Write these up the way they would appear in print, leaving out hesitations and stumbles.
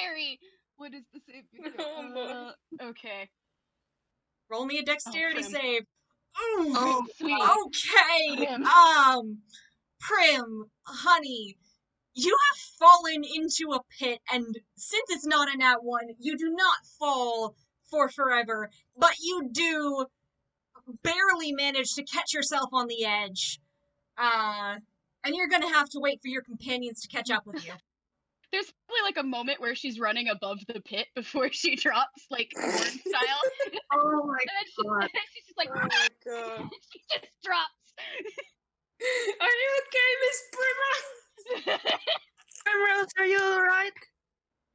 scary. What is the save? Okay. Roll me a dexterity Prim. save. Oh, sweet. Okay. Prim. Prim, honey, you have fallen into a pit, and since it's not a nat 1, you do not fall for forever, but you do barely manage to catch yourself on the edge. And you're gonna have to wait for your companions to catch up with you. There's probably like a moment where she's running above the pit before she drops, like Lord style. Oh my god. And she's just like, Oh my god. she just drops. Are you okay, Miss Primrose? Primrose, are you alright?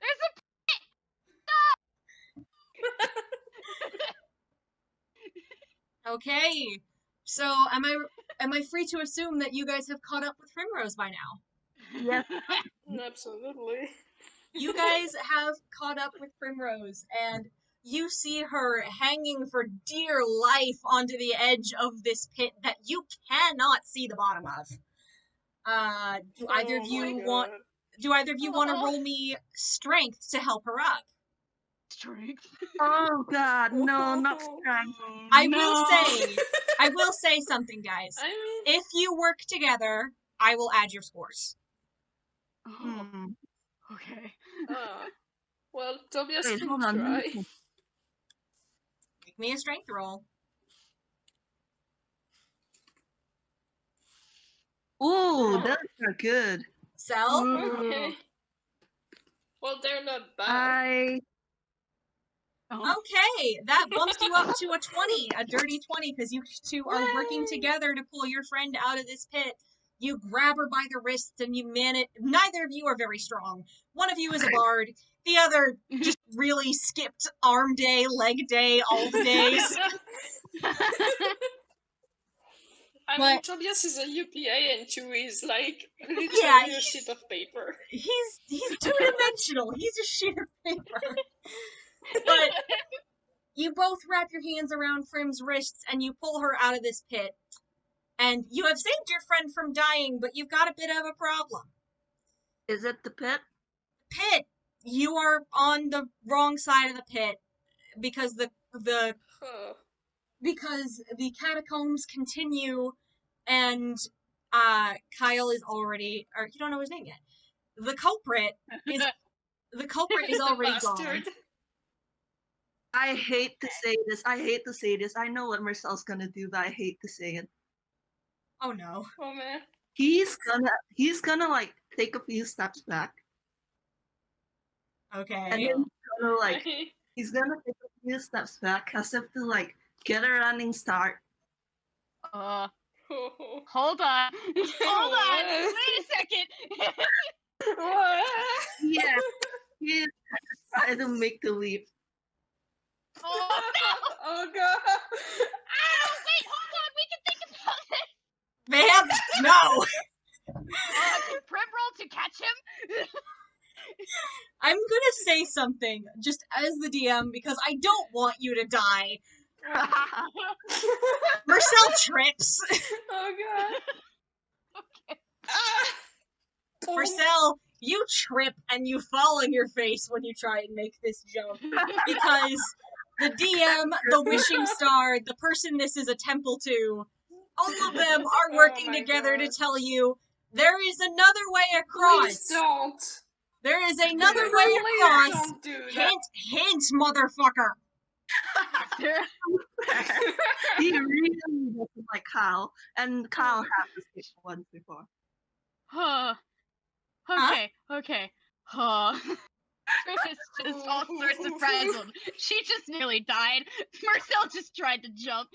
There's a pit! Okay. So am I free to assume that you guys have caught up with Primrose by now? Yes. Absolutely. You guys have caught up with Primrose, and you see her hanging for dear life onto the edge of this pit that you cannot see the bottom of. Do either of you want to roll me strength to help her up? Strength. Oh god, no, not strength. I will say something, guys. I mean, If you work together, I will add your scores. Oh, okay. well, Tobias Wait, can hold on. try. Make me a strength roll. Ooh, those are good. Sel? Okay. Well, they're not bad. Okay, that bumps you up to a 20, a dirty 20, because you two are working Yay! together to pull your friend out of this pit. You grab her by the wrists and you manage. Neither of you are very strong. One of you is a bard. The other just really skipped arm day, leg day, all the days. I mean, Tobias is a UPA and Chewie is like literally Yeah, a sheet of paper. He's two-dimensional. He's a sheet of paper. But you both wrap your hands around Prim's wrists and you pull her out of this pit. And you have saved your friend from dying, but you've got a bit of a problem. Is it the pit? Pit! You are on the wrong side of the pit because because the catacombs continue, and Kyle is already, or you don't know his name yet. The culprit is already gone. I hate to say this. I know what Mersel's gonna do, but I hate to say it. Oh no. Oh man. He's gonna like take a few steps back. Okay. And then he's gonna take a few steps back as if to like get a running start. Hold on. Hold on. Wait a second. Yeah. He's trying to make the leap. Oh no! Oh god! Wait, hold on. We can think about this. Vamp, no! Can Prim roll to catch him? I'm gonna say something, just as the DM, because I don't want you to die. Mersel trips. Oh god. Okay. Mersel, you trip and you fall on your face when you try and make this jump. Because the DM, the wishing star, the person this is a temple to, all of them are working together to tell you there is another way across. Please don't. There is another way across. Don't do that. Hint, hint, motherfucker. He really doesn't like Kyle, and Kyle has this hit once before. Okay. Chris is just all sorts of frazzled. She just nearly died. Mersel just tried to jump.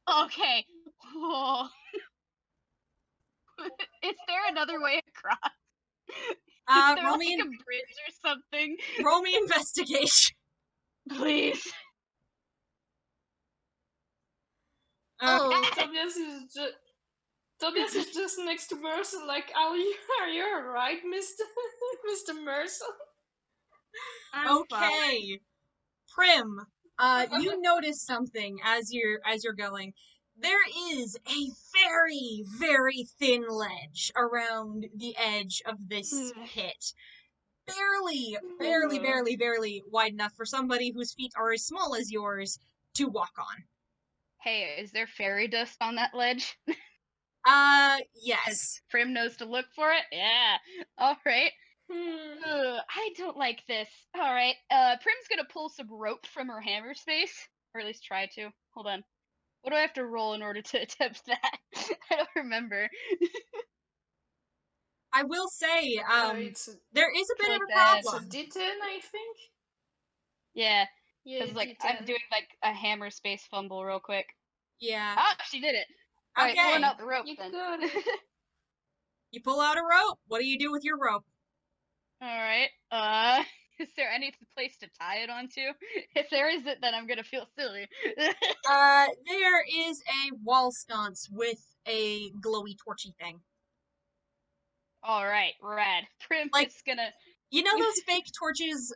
Okay. Oh. Is there another way across? Is there Roll like me a bridge or something? Roll me investigation. Please. Tobias is just next to Mersel, like, are you alright, Mr. Mersel? Okay. Prim, you notice something as you're going. There is a very, very thin ledge around the edge of this pit. barely wide enough for somebody whose feet are as small as yours to walk on. Hey, is there fairy dust on that ledge? Yes. Prim knows to look for it? Yeah. Alright. Hmm. I don't like this. Alright. Prim's gonna pull some rope from her hammer space. Or at least try to. Hold on. What do I have to roll in order to attempt that? I don't remember. I will say, It's a, there is a bit of Like a that. it's a problem. D10, I think. Yeah. Yeah, Because, like, D10. I'm doing, like, a hammer space fumble real quick. Yeah. Ah, she did it! Alright, Okay. pulling out the rope You then. got it. You pull out a rope. What do you do with your rope? Alright, is there any place to tie it onto? If there isn't, then I'm gonna feel silly. There is a wall sconce with a glowy torchy thing. Alright, rad. Prim Like- is gonna... You know those fake torches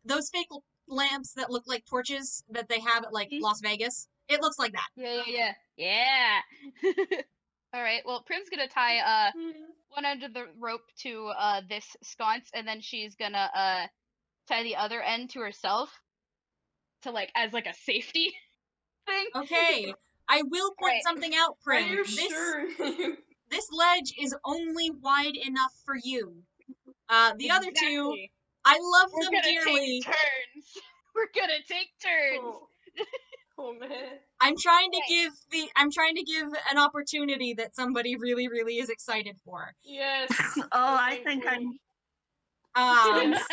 those fake lamps that look like torches that they have at, like, Las Vegas? It looks like that. Yeah. Alright, well, Prim's gonna tie, one end of the rope to, this sconce, and then she's gonna, tie the other end to herself. To, like, as, like, a safety thing. Okay. I will point Right. something out, Are Prim. you sure? This ledge is only wide enough for you. The other two, Exactly. I love We're them gonna dearly. take turns. We're gonna take turns. Oh. Oh man. I'm trying to Right. give an opportunity that somebody really, really is excited for. Yes. Oh, I think I'm. Yes.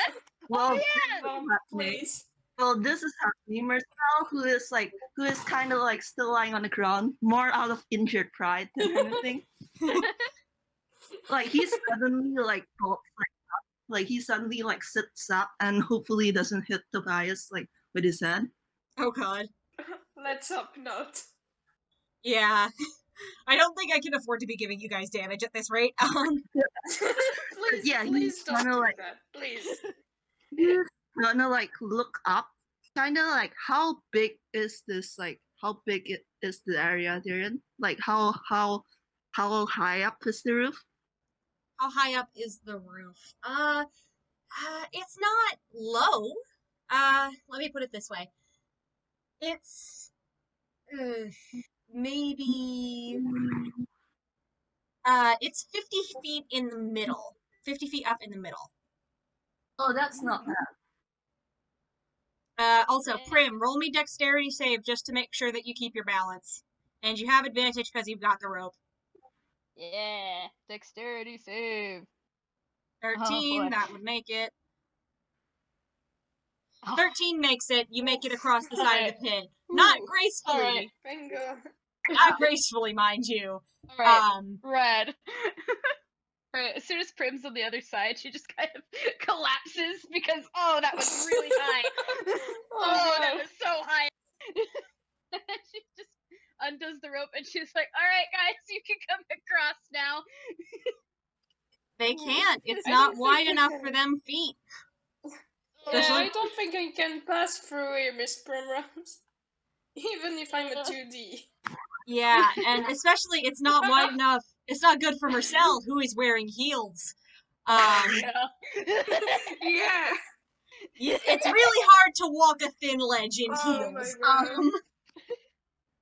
Well, Yeah. Vamp, happening. please. Well, this is happening. Mersel, who is kind of like still lying on the ground, more out of injured pride than anything. Like he suddenly like gulps, like he suddenly like sits up and hopefully doesn't hit Tobias like with his head. Oh god. Let's hope not. Yeah. I don't think I can afford to be giving you guys damage at this rate. Please, Yeah, he's please don't kinda do like- that. Please. He's gonna like look up, kind of like how big is this? Like how big it is the area they're in? Like how high up is the roof? How high up is the roof? It's not low. Let me put it this way. It's maybe it's 50 feet in the middle. 50 feet up in the middle. Oh, that's not bad. Also, Yeah. Prim, roll me dexterity save just to make sure that you keep your balance. And you have advantage because you've got the rope. Yeah. Dexterity save. 13, boy. that would make it. Oh, 13 makes it. You make it across the side of the pit. Ooh. Not gracefully. Alright. Bingo. Not gracefully, mind you. Alright. Red. Right, as soon as Prim's on the other side, she just kind of collapses because, oh, that was really high. Oh, that no. was so high. She just undoes the rope and she's like, alright, guys, you can come across now. They can't. It's I not don't think wide we enough can. for them feet. Yeah, I don't think I can pass through here, Miss Primrose. Even if I'm a 2D. Yeah, and especially it's not wide enough. It's not good for Mersel, who is wearing heels. Yeah. Yeah. It's really hard to walk a thin ledge in Oh my heels. God.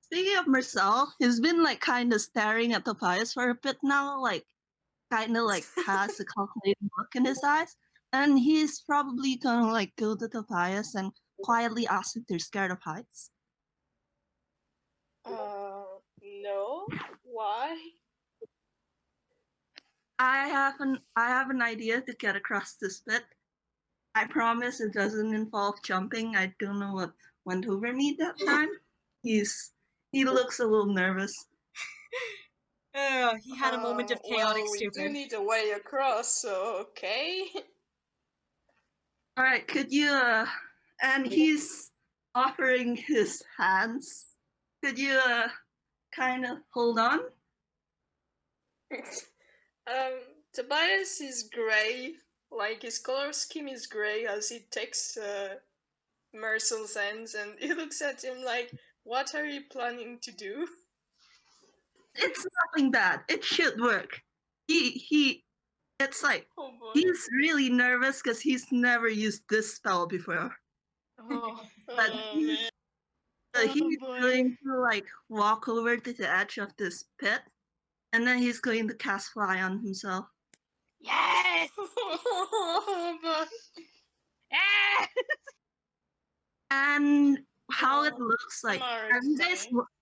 Speaking of Mersel, he's been like kind of staring at Tobias for a bit now, like kind of like has a calculating look in his eyes, and he's probably gonna like go to Tobias and quietly ask if they're scared of heights. No. Why? I have an idea to get across this bit. I promise it doesn't involve jumping. I don't know what went over me that time. He looks a little nervous. He had a moment of chaotic well, we do stupid. need a way across, so okay. All right, could you and he's offering his hands. Could you kind of hold on? Tobias is gray. Like his color scheme is gray as he takes Mersel's hands, and he looks at him like, "What are you planning to do?" It's nothing bad. It should work. He It's like Oh boy. he's really nervous because he's never used this spell before. Oh, But Oh he's, man. he's boy. going to like walk over to the edge of this pit, and then he's going to cast fly on himself. Yes! Oh boy. Yes! And how it Oh, looks like. I'm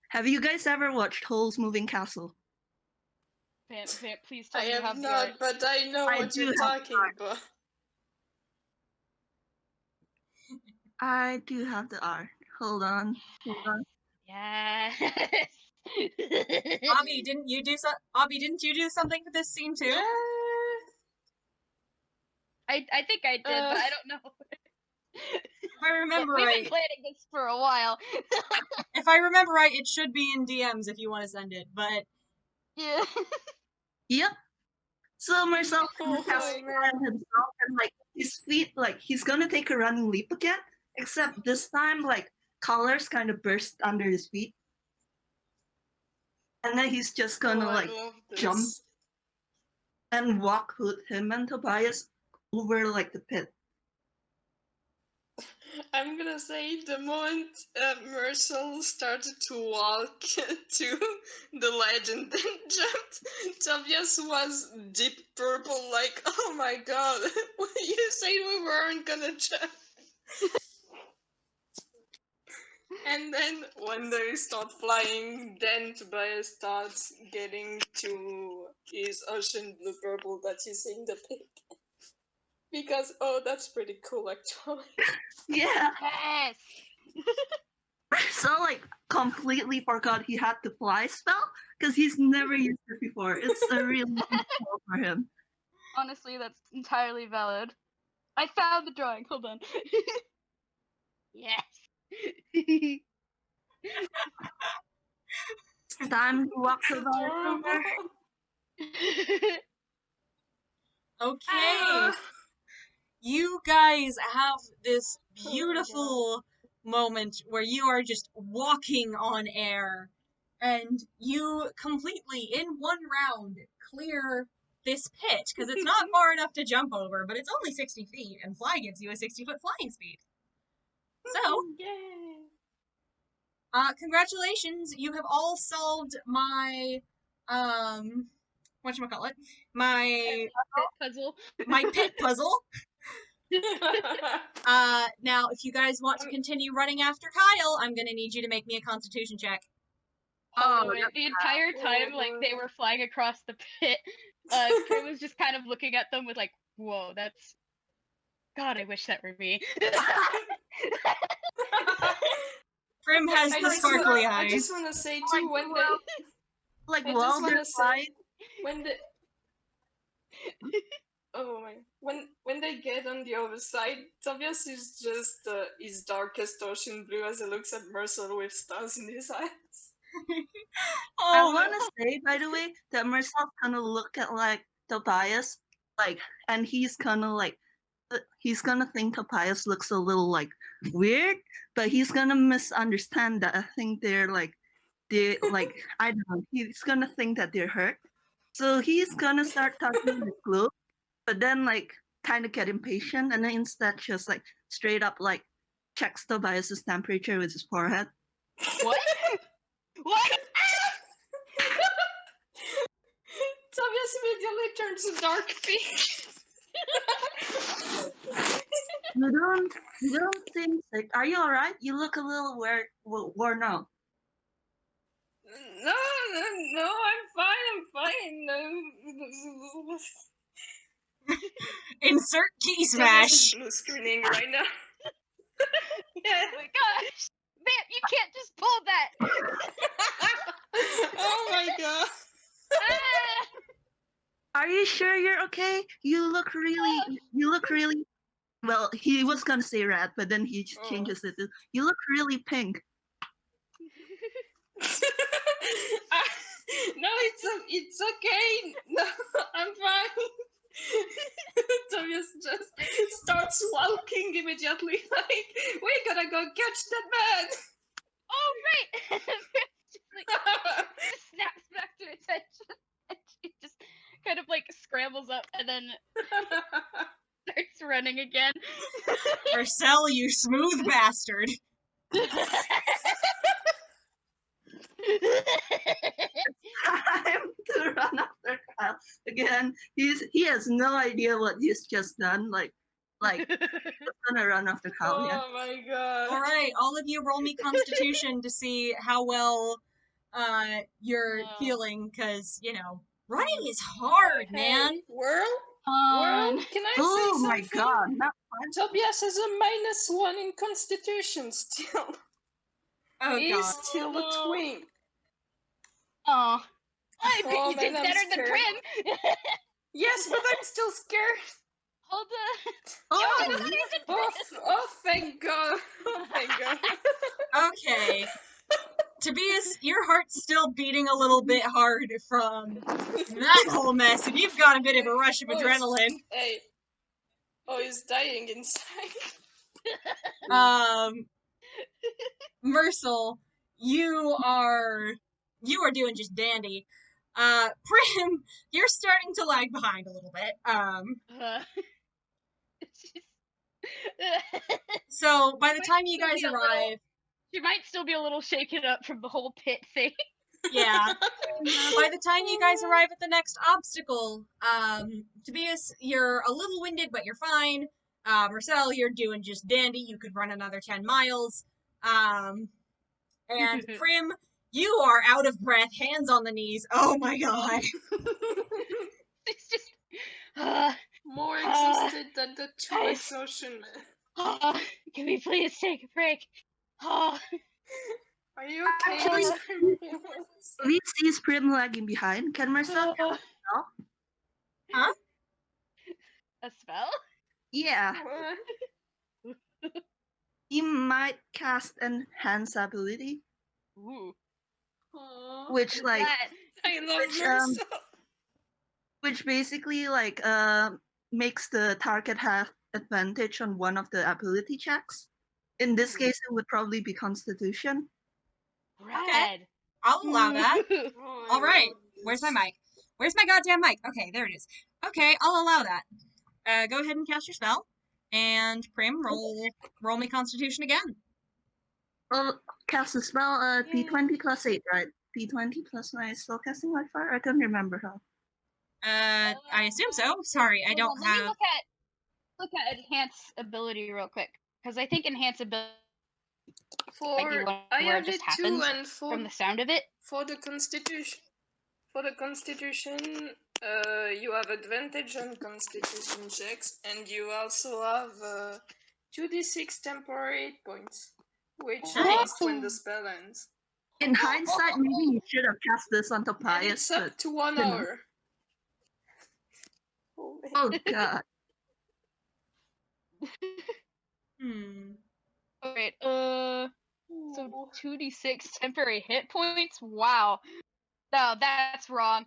Have you guys ever watched Hole's Moving Castle? Vamp, please tell I me you have have the not, art. but I know I what do you're have talking art. about. I do have the art. Hold on. Yes! Obby, didn't you do something for this scene too? Yeah. I think I did, but I don't know. If I remember We've right, been planning this for a while. if I remember right, it should be in DMs if you want to send it. But Yeah. Yep. So Mersel Oh, has man. fly on himself and like his feet, like he's gonna take a running leap again. Except this time, like colors kind of burst under his feet, and then he's just gonna I like love jump this. and walk with him and Tobias over like the pit. I'm gonna say the moment Mersel started to walk to the ledge and then jumped, Tobias was deep purple, like, oh my god, you said we weren't gonna jump. And then when they start flying, then Tobias starts getting to his ocean blue purple that he's in the pit. Because, oh, that's pretty cool actually. Yeah. Yes! Mersel like completely forgot he had the fly spell because he's never used it before. It's a really new spell for him. Honestly, that's entirely valid. I found the drawing. Hold on. Yes. It's time to walk Tobias over. Adorable. okay, Ah. you guys have this beautiful moment where you are just walking on air, and you completely, in one round, clear this pit because it's not far enough to jump over, but it's only 60 feet, and fly gives you a 60-foot flying speed. So, Yay. congratulations, you have all solved my whatchamacallit, my Puzzle. pit puzzle. Now if you guys want to continue running after Kyle, I'm gonna need you to make me a constitution check. Oh, Oh, wait, the entire time, like, they were flying across the pit, Prim was just kind of looking at them with, like, whoa, that's... God, I wish that were me. Prim has the sparkly I eyes. just want to say too, when they, like I while just they're wanna say- flying, when they, oh my, when they get on the other side, Tobias is just his darkest ocean blue as he looks at Mersel with stars in his eyes. I Oh, want to say, by the way, that Mersel's gonna look at like Tobias, like, and he's gonna like, he's gonna think Tobias looks a little like weird, but he's gonna misunderstand that. I think they're like, I don't know. He's gonna think that they're hurt, so he's gonna start touching the glue, but then like kind of get impatient, and then instead just like straight up like checks Tobias's temperature with his forehead. What? What? Tobias immediately turns a dark pink. You don't seem sick. Are you all right? You look a little worn out. No, I'm fine. insert key Tobias is smash. blue screening right now. Oh my gosh! Vamp, you can't just pull that! Oh my god. Ah! Are you sure you're okay? You look really well, he was gonna say red, but then he just changes it to, you look really pink. No, it's okay. No, I'm fine. Tobias just starts walking immediately, like, we gotta go catch that man. Oh, right! Just, like, just snaps back to attention. And she just kind of like scrambles up and then starts running again. Mersel, you smooth bastard. Time to run after Kyle again. He has no idea what he's just done. Like he's gonna run after Kyle. Yeah. Oh my god. All right, all of you roll me Constitution to see how well you're feeling, because, you know, running is hard, man. World? On. Can I Oh say my something? god! Not fun. Tobias has a -1 in Constitution still. Oh, He's God. still a twink. Oh. I bet Oh, you man, did I'm better than scared. Prim. Yes, but I'm still scared. Hold on. Oh, Oh, thank God. Oh, thank God. Okay. Tobias, your heart's still beating a little bit hard from that whole mess, and you've got a bit of a rush of Oh, adrenaline. Hey. Oh, he's dying inside. Mersel, you are doing just dandy. Prim, you're starting to lag behind a little bit. So by the time you guys arrive, She might still be a little shaken up from the whole pit thing. yeah. By the time you guys arrive at the next obstacle, Tobias, you're a little winded, but you're fine. Mersel, you're doing just dandy. You could run another 10 miles. And Prim, you are out of breath, hands on the knees. Oh my god. It's just. More exhausted than the two guys. exhaustion men. Can we please take a break? Oh. Are you okay? Actually, we see Prim lagging behind. Can Mersel? Huh? A spell? Yeah, he might cast Enhance ability, Ooh. which like That. I love which, Mersel. which basically like makes the target have advantage on one of the ability checks. In this case, it would probably be Constitution. Rad. I'll allow that. Oh, I All right. love Where's my this. mic? Where's my goddamn mic? Okay, there it is. Okay, I'll allow that. Go ahead and cast your spell. And Prim, roll me Constitution again. Well, cast a spell, D20 plus 8, right? D20 plus my spellcasting modifier? I don't remember how. I assume so. Sorry, I Hold don't on, let me have. look at enhance ability real quick, because I think enhance ability might be For one I where it have just it too, happens and for from the sound of it. for the Constitution, you have advantage on Constitution checks, and you also have 2d6 temporary hit points, which last when the spell ends. In hindsight, maybe you should have cast this on And Tobias, it's up but to 1 you know. hour. Oh, man. Oh god. Wait, so 2d6 temporary hit points? Wow. No, that's wrong.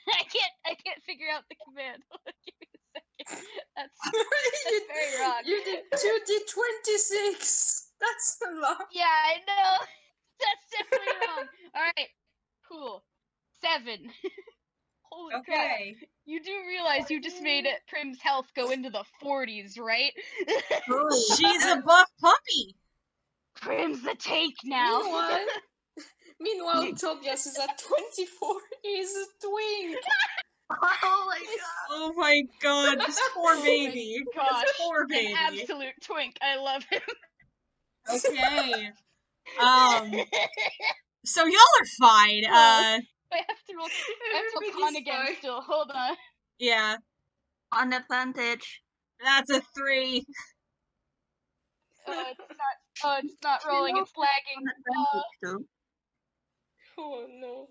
I can't figure out the command. Give me a second. That's very wrong. You did 2d26. That's a lot. Yeah, I know. That's definitely wrong. Alright. Cool. 7. Holy crap. Okay. You do realize you just made Prim's health go into the 40s, right? Oh. She's a buff puppy. Prim's the tank now. Meanwhile, Tobias is at 24. He's a twink. Oh my god. Oh my god, this poor baby. Gosh, This poor an baby. absolute twink. I love him. Okay. So y'all are fine. I have to roll. I have to roll con Everybody's again fine. still. Hold on. Yeah, On advantage. that's a 3. It's not rolling. It's lagging. On advantage too. Oh no.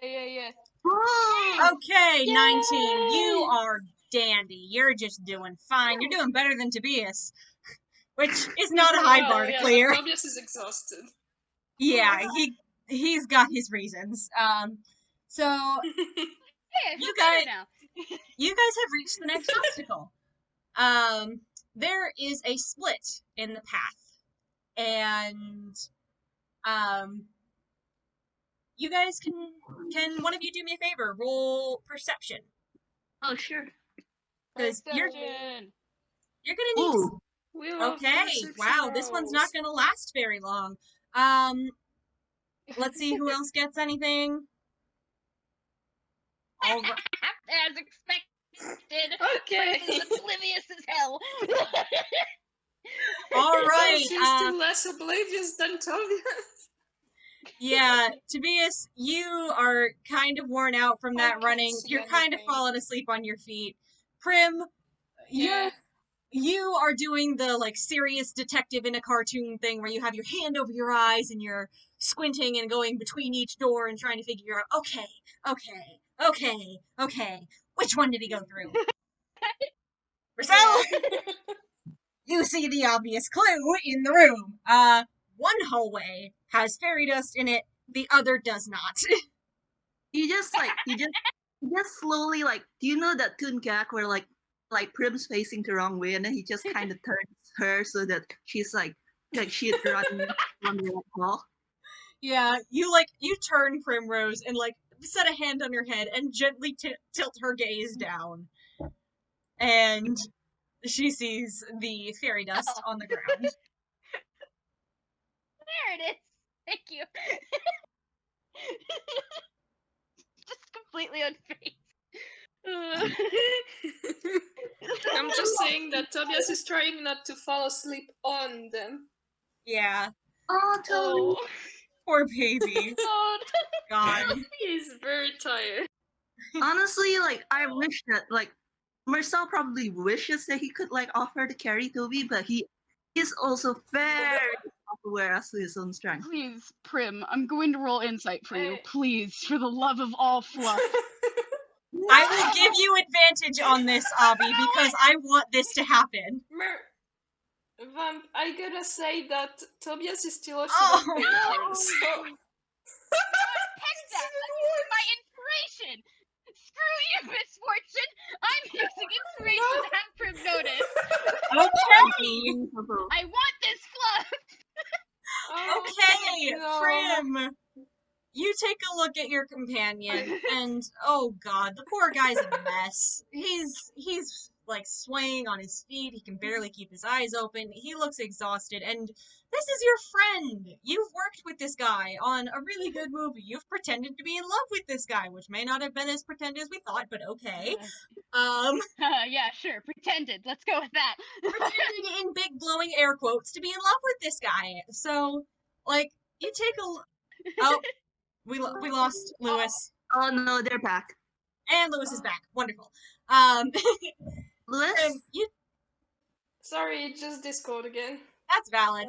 Yeah. Oh! Okay, 19. Yay! You are dandy. You're just doing fine. You're doing better than Tobias, which is not a high bar to yeah, clear. Tobias is exhausted. Yeah, he's got his reasons. So Hey, I feel You better guys- now. you guys have reached the next obstacle. There is a split in the path, and you guys can one of you do me a favor? Roll perception. Oh, sure. Because you're Perception. gonna need. Ooh. We love Okay, perception wow, this one's not rolls. gonna last very long. Let's see who else gets anything. All right. As expected. Okay. Prince is oblivious as hell. All Oh, right. she's still less oblivious than Tobias. Yeah, Tobias, you are kind of worn out from I that can't running. see You're kind of anything. falling asleep on your feet. Prim, Yeah. you are doing the like serious detective in a cartoon thing where you have your hand over your eyes and you're squinting and going between each door and trying to figure out, okay, which one did he go through? Mersel, you see the obvious clue in the room. One hallway has fairy dust in it, the other does not. You just slowly like. Do you know that Toonkind where like Prim's facing the wrong way, and then he just kind of turns her so that she's like she's running on the right hall. Yeah, you turn Primrose and like set a hand on her head and gently tilt her gaze down. And she sees the fairy dust on the ground. There it is. Thank you. Just completely unfazed. I'm just saying that Tobias is trying not to fall asleep on them. Yeah, Oh, totally. Oh. poor baby. Oh. God. He's very tired. Honestly, like I wish that like Mersel probably wishes that he could like offer to carry Toby, but he's also very self-aware as to his own strength. Please, Prim, I'm going to roll insight for you. I- Please, for the love of all fluff. I will give you advantage on this, Obby, because I want this to happen. Vamp, I gotta say that Tobias is still a Oh, short painter, no! so... Heck that! I'm using my inspiration! Screw you, misfortune! I'm using inspiration to have Prim notice! okay. I want this fluff! Oh, Okay, no. Prim. You take a look at your companion, and oh god, the poor guy's a mess. He's like swaying on his feet. He can barely keep his eyes open. He looks exhausted, and this is your friend. You've worked with this guy on a really good movie. You've pretended to be in love with this guy, which may not have been as pretend as we thought, but okay. Yeah, sure, pretended. Let's go with that. Pretended in big glowing air quotes to be in love with this guy. So, like, you take a look. Oh. We lost Lewis. Oh no, they're back. And Lewis is back. Wonderful. Lewis? You Sorry, it's just Discord again. that's valid. It's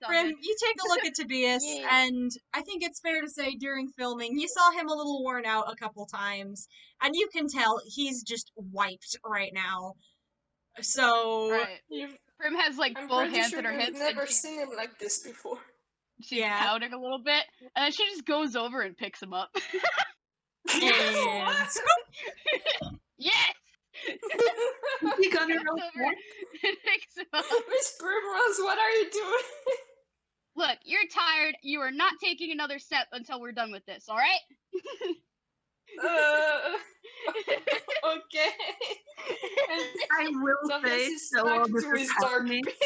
all Prim, good. you take a look at Tobias, Yeah. and I think it's fair to say during filming, you saw him a little worn out a couple times, and you can tell he's just wiped right now. So, Right. Prim has like I'm both pretty hands sure in her we've hips never and seen him like this before. she's Yeah. pouting a little bit, and then she just goes over and picks him up. and Yes! He got Goes it real over quick. and picks him up. Miss Primrose, what are you doing? Look, you're tired. You are not taking another step until we're done with this, alright? Okay. And I will Tobias say is that back while this to is his dark happening, pink.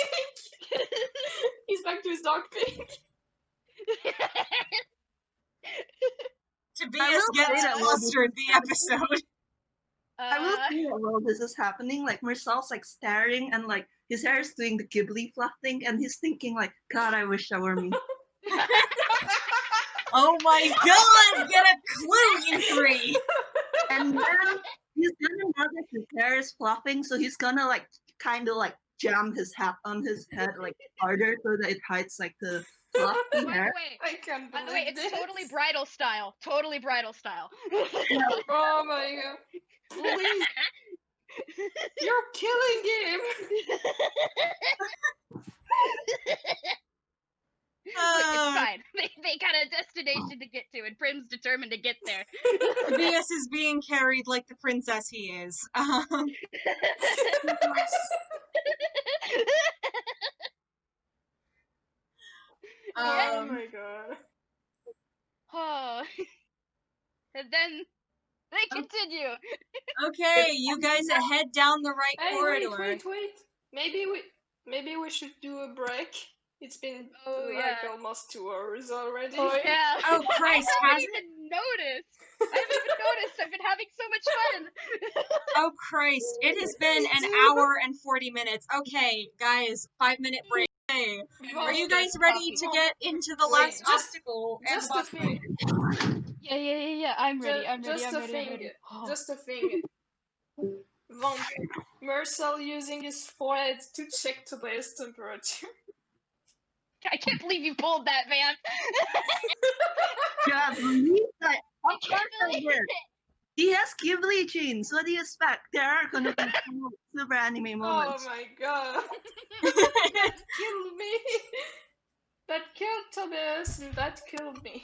He's back to his dark pink. Tobias say gets that while flustered the episode. I will say that while this is happening, like Mercel's like staring and like his hair is doing the Ghibli fluff thing, and he's thinking like, God, I wish that were me. Oh my god, get a clue, you three! And then he's gonna notice his hair is fluffing, so he's gonna like kind of like jam his hat on his head like harder so that it hides like the fluffy By the hair. way, I can't by the believe way, it's this. totally bridal style. Totally bridal style. Oh my god. Please, you're killing him. Look, it's fine. They got a destination to get to, and Prim's determined to get there. Tobias is being carried like the princess he is. Oh my god. Oh. And then they continue. Okay, you guys head down the right Hey, corridor. wait. Maybe we should do a break. It's been Oh, like yeah. almost 2 hours already. Oh yeah. Oh, Christ, I has haven't even noticed. I haven't even noticed. I've been having so much fun. Oh, Christ. It has been an hour and 40 minutes. Okay, guys, 5-minute break. Hey, are you guys ready to get into the Wait, last just- obstacle and Just the a boss thing. fight? Yeah. I'm ready. I'm ready. Just I'm a ready. thing. I'm ready. Oh. Just a thing. Vamp. Mersel using his forehead to check Tobias' temperature. I can't believe you pulled that, Vamp. Yeah, believe that. I can't believe it. He has Ghibli genes. What do you expect? There are gonna be super anime moments. Oh my god. That killed me. That killed Tobias and that killed me.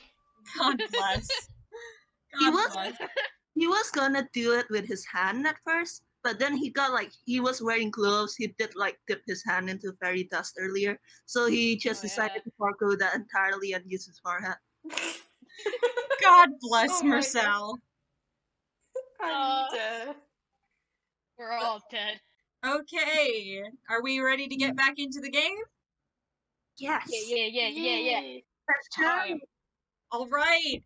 God bless. He God was- bless. He was gonna do it with his hand at first, but then he got he was wearing gloves. He did dip his hand into fairy dust earlier, so he just decided to forgo that entirely and use his forehead. God bless Oh my Mersel. I'm dead. We're all dead. Okay, are we ready to get back into the game? Yes. Yeah. Yay. That's Time. All right.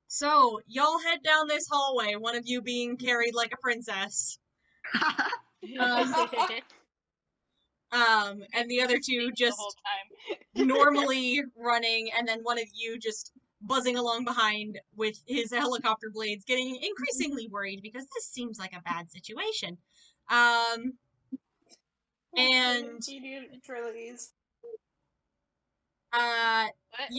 So y'all head down this hallway. One of you being carried like a princess. And the other two The just whole time. normally running, and then one of you just buzzing along behind with his helicopter blades, getting increasingly worried because this seems like a bad situation. And It really is. What?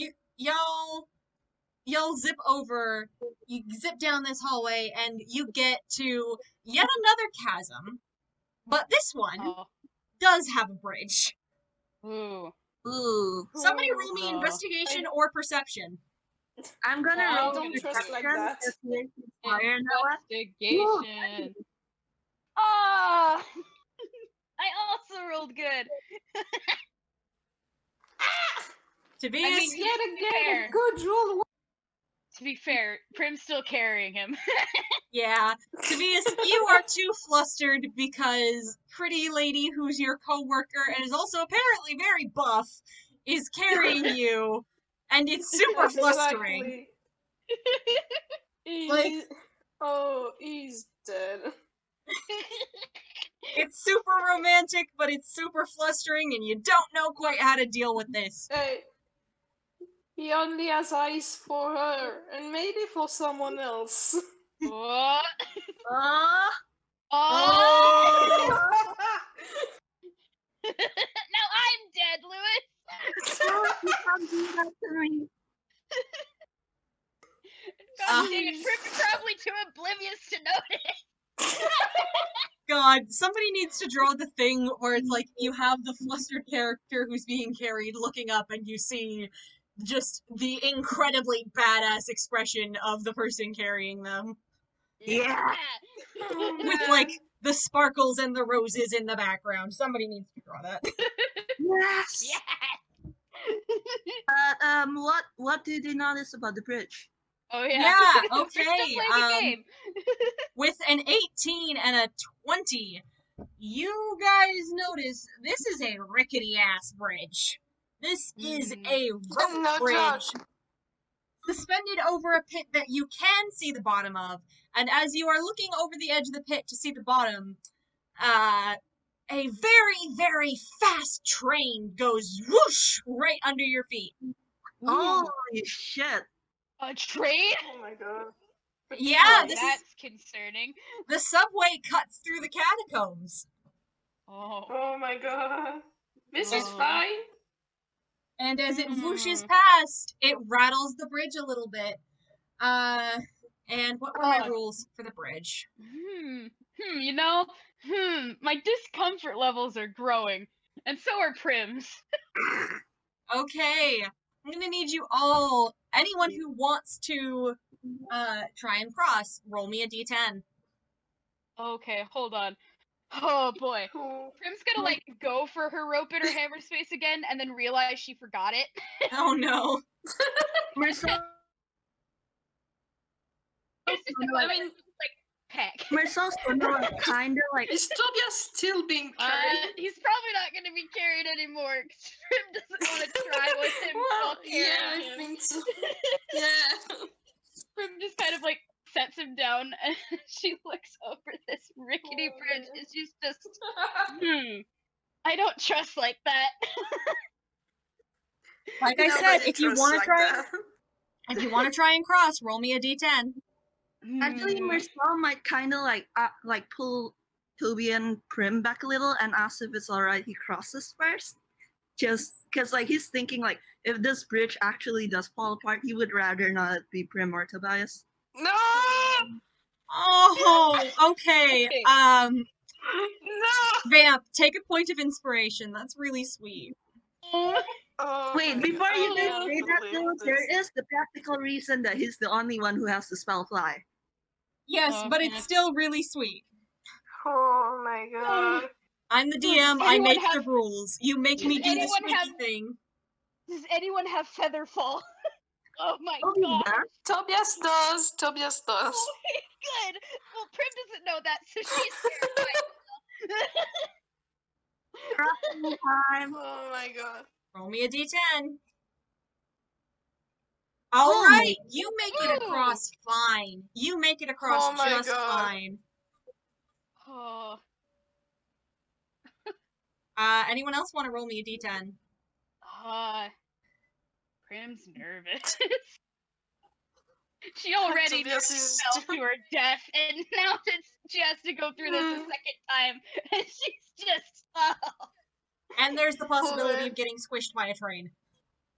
y'all zip over, you zip down this hallway, and you get to yet another chasm, but this one Oh. does have a bridge. Ooh. Ooh. Somebody roll me Oh. investigation or perception. I'm gonna I roll don't trust like perception that. if he is fire now. Investigation. Ah! I also rolled good. Tobias, I mean, Yet to be again, fair, a good roll. to be fair, Prim's still carrying him. yeah, Tobias, you are too flustered because pretty lady who's your coworker and is also apparently very buff is carrying you, and it's super flustering. Exactly. He's dead. It's super romantic, but it's super flustering, and you don't know quite how to deal with this. Hey, he only has eyes for her, and maybe for someone else. What? Oh. Oh! Now I'm dead, Lewis. You can't do that to me. God dang it, Prim's probably too oblivious to notice. God, somebody needs to draw the thing where it's like you have the flustered character who's being carried looking up and you see just the incredibly badass expression of the person carrying them. Yeah. With the sparkles and the roses in the background. Somebody needs to draw that. Yes. Yeah. But what did they notice about the bridge? Oh yeah. Yeah, We're okay. still playing a game. With an 18 and a 20, you guys notice this is a rickety ass bridge. This is a rope No bridge judge. suspended over a pit that you can see the bottom of. And as you are looking over the edge of the pit to see the bottom, a very, very fast train goes whoosh right under your feet. Holy shit. A train? Oh my god. Yeah, That's concerning. the subway cuts through the catacombs. Oh. Oh my god. This is Oh. fine. And as it whooshes Hmm. past, it rattles the bridge a little bit. And what were my Oh. rules for the bridge? My discomfort levels are growing. And so are Prim's. Okay, I'm gonna need you all, anyone who wants to try and cross, roll me a d10. Okay, hold on. Oh boy. Cool. Prim's gonna go for her rope in her hammer space again and then realize she forgot it. Oh no. Mersel. It's just I mean, Peck. Mersel's gonna kind of like. Is Tobias still being carried? He's probably not going to be carried anymore because Prim doesn't want to try with him while yeah, carrying I him. think so. Yeah. Prim just kind of like sets him down and she looks over this rickety bridge and she's just, I don't trust like that. Like I said, Nobody if you trusts want to like try, that. if you want to try and cross, roll me a d10. Actually, Mersel might kind of like pull Toby and Prim back a little and ask if it's alright he crosses first. Just because like he's thinking like if this bridge actually does fall apart, he would rather not be Prim or Tobias. No! Oh, okay. Okay. No! Vamp, take a point of inspiration. That's really sweet. Oh Wait, my before God, you I do can't say that believe though, this. there is the practical reason that he's the only one who has to spell fly. Yes, but it's still really sweet. Oh my God. I'm the Does DM. I anyone make have- the rules. You make me Does do the anyone squeaky have- thing. Does anyone have Featherfall? Oh my Oh, god. yeah. Tobias does. Tobias does. Oh, good. Well, Prim doesn't know that, so she's terrified. Crossing time. Oh my God. Roll me a d10. Oh All my right, you make it across fine. You make it across Oh my just God. fine. Oh. Anyone else want to roll me a d10? Prim's nervous. She already Tobias nearly is fell to her death, and now she has to go through this a second time, and she's just, And there's the possibility Boy. of getting squished by a train.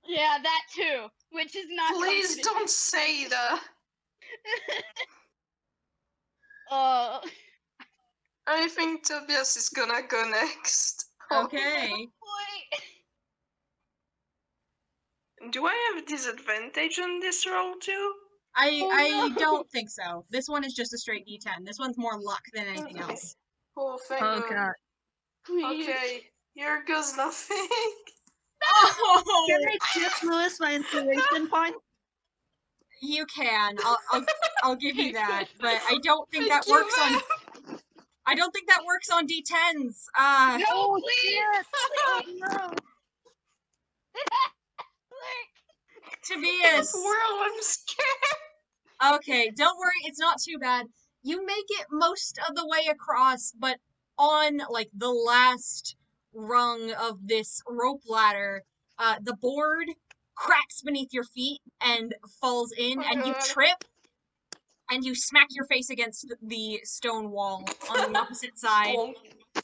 yeah, that too, which is not Please comforting. don't say that. Oh, I think Tobias is gonna go next. Okay. boy. Do I have disadvantage on this roll too? I no. don't think so. This one is just a straight d10. This one's more luck than anything Okay. else. Oh, thank Oh God. god. Please. Okay, here goes nothing. Oh, Can I give Lewis my inspiration point? you can. I'll give you that, but I don't think Thank that you, works on. Vamp. I don't think that works on d10s. No, Oh, please. Oh no. Tobias. Well, I'm scared. Okay, don't worry, it's not too bad. You make it most of the way across, but on like the last rung of this rope ladder, the board cracks beneath your feet and falls in, Oh and you God. trip, and you smack your face against the stone wall on the opposite side. Bonk.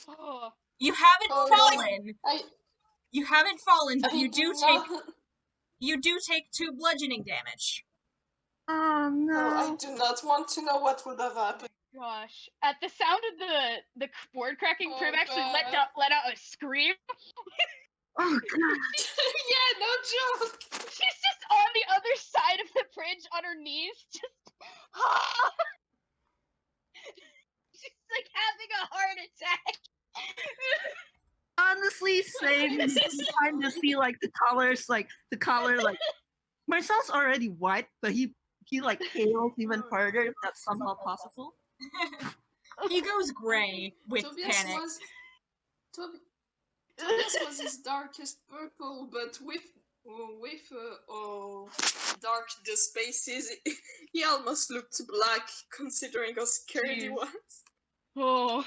Oh, You haven't Oh, no. fallen. I You haven't fallen, but you do not. take 2 bludgeoning damage. Oh No, I no. do not want to know what would have happened. gosh. At the sound of the board cracking, Oh, Prim actually let God. out a scream. Oh god. Yeah, no joke. She's just on the other side of the bridge on her knees, just she's like having a heart attack. Honestly, same. You kind of see like the color like Marcel's already white, but he like pales even further if that's somehow possible. He goes gray with Tobias panic. Tobias was his darkest purple, but with dark the spaces, he almost looked black considering how scared he Jeez. was. Oh,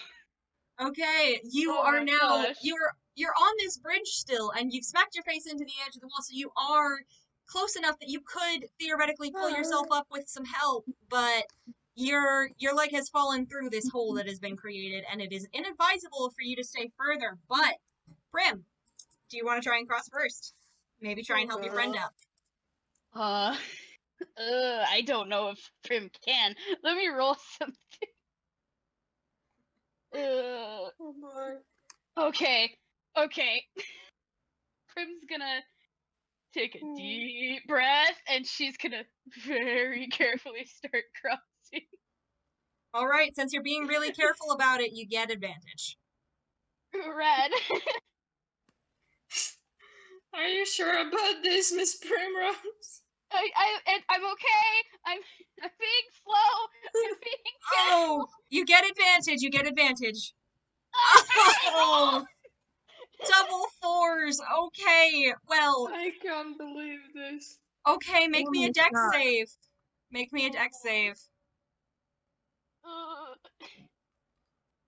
Okay, you Oh are my now gosh. you're on this bridge still, and you've smacked your face into the edge of the wall, so you are close enough that you could theoretically pull yourself up with some help, but your leg has fallen through this hole that has been created, and it is inadvisable for you to stay further. But Prim, do you want to try and cross first? Maybe try and help your friend up. I don't know if Prim can. Let me roll something. Oh boy. Okay. Prim's gonna take a deep breath, and she's gonna very carefully start crossing. All right, since you're being really careful about it, you get advantage. Red. Are you sure about this, Miss Primrose? I'm okay. I'm being slow. I'm being Oh, you get advantage. You get advantage. Oh, double fours. Okay, well, I can't believe this. okay, make me a my dex God. save. Make me a dex save.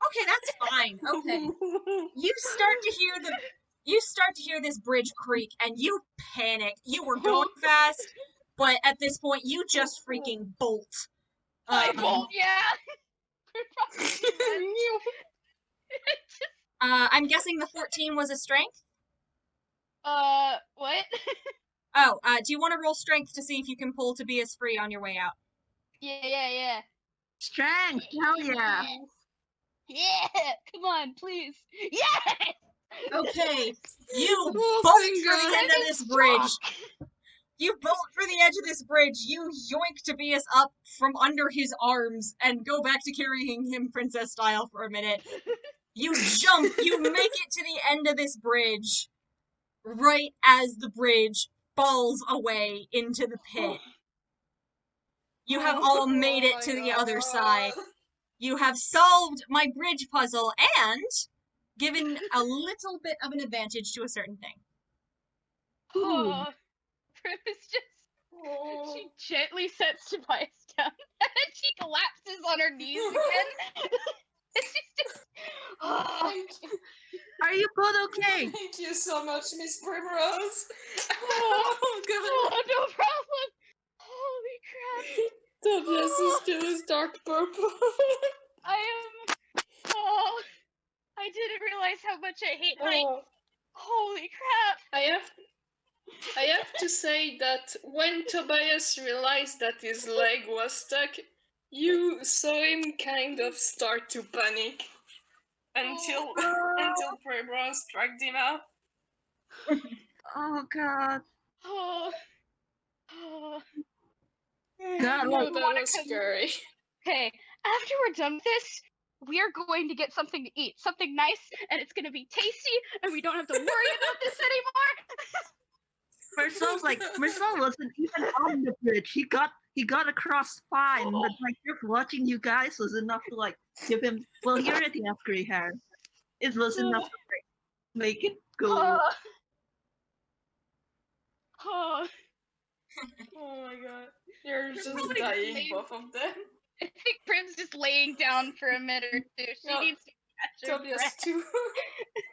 Okay, that's fine. Okay. You start to hear this bridge creak and you panic. You were going fast, but at this point you just freaking bolt. I bolt, yeah. I'm guessing the 14 was a strength? What? Oh, do you want to roll strength to see if you can pull Tobias free on your way out? Yeah. Strength, hell yeah. Yeah, come on, please. Yes! Okay, you Oh, bolt thank for the God. end of this bridge. You bolt for the edge of this bridge. You yoink Tobias up from under his arms and go back to carrying him princess style for a minute. You jump. You make it to the end of this bridge right as the bridge falls away into the pit. You have all made it to the other side. You have solved my bridge puzzle and given a little bit of an advantage to a certain thing. Oh, Prim is just. Oh. She gently sets Tobias down and then she collapses on her knees again. And she's just. Oh, Thank you. Are you both okay? Thank you so much, Miss Primrose. oh, Oh, God. no problem. Holy crap. Tobias is still his dark purple. I am. Oh, I didn't realize how much I hate height. Oh, Holy crap. I have to say that when Tobias realized that his leg was stuck, you saw him kind of start to panic until Primrose dragged him out. Oh god. Oh. Oh. God, Oh, like, that was scary. Okay, after we're done with this, we are going to get something to eat. Something nice, and it's going to be tasty, and we don't have to worry about this anymore. Mersel wasn't even on the bridge. He got across fine, but like just watching you guys was enough to like give him. Well, he already has gray hair. It was enough to like make it go. Oh. Oh my god. You're just dying, both of them. I think Prim's just laying down for a minute or two. She No, needs to catch her Tobias breath. too.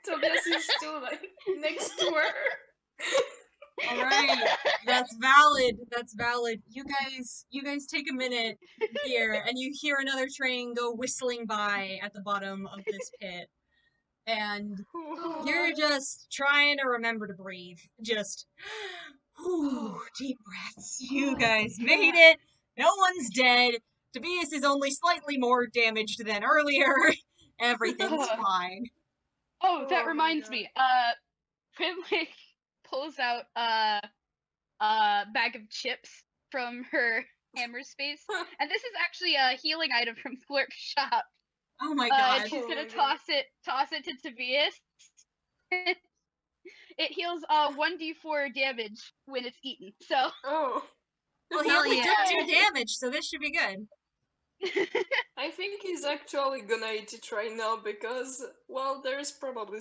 Tobias is still like next to her. Alright, that's valid. That's valid. You guys take a minute here, and you hear another train go whistling by at the bottom of this pit. And you're just trying to remember to breathe. Just, deep breaths. You guys made it. No one's dead. Tobias is only slightly more damaged than earlier. Everything's fine. Oh, that Oh my reminds God. me. Prim like pulls out a bag of chips from her hammer space, and this is actually a healing item from Flirt's shop. Oh my god. And she's Oh gonna my God. toss it to Tobias. It heals 1d4 damage when it's eaten. So Oh. Well, he Hell only yeah. took 2 damage, so this should be good. I think he's actually gonna eat it right now because, well, there's probably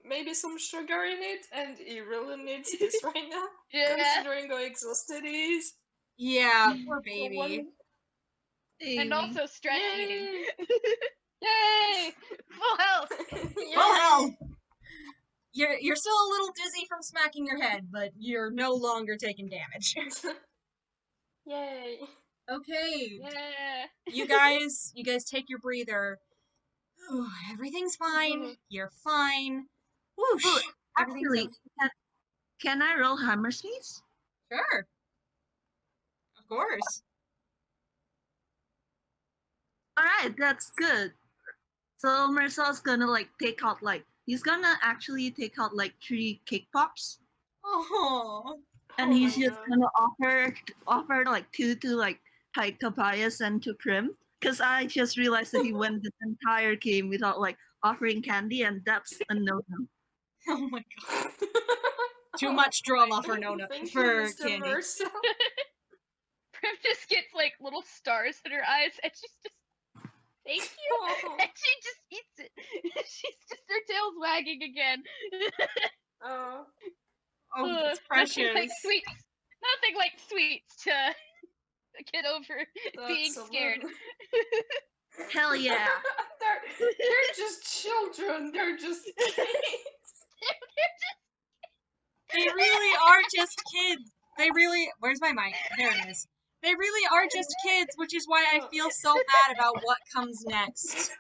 maybe some sugar in it, and he really needs this right now, yeah. considering how exhausted he is. Yeah, poor So baby. And also stress eating. Yay! Yay! Full health. Well, hell. You're still a little dizzy from smacking your head, but you're no longer taking damage. Yay! Okay, Yeah. you guys take your breather. Ooh, everything's fine. Mhm. You're fine. Whoosh. Oh, Everything's actually, can I roll hammer space? sure. Of course. Alright, that's good. So Mercel's gonna like he's gonna actually take out like 3 cake pops, Oh. and Oh he's my just God. gonna offer like 2 to like Tobias and to Prim, because I just realized that he went this entire game without like offering candy, and that's a no-no. Oh my god. Too much drama for Thank for you, Mr. candy. Mersel. Prim just gets like little stars in her eyes, and she's just, thank you, Oh. and she just eats it. She's just, her tail's wagging again. Oh. Oh, that's Nothing like precious. sweets. Nothing like sweets to get over being That's scared. Hell yeah. they're just children. They're just kids. They really are just kids. They really. Where's my mic? There it is. They really are just kids, which is why I feel so bad about what comes next.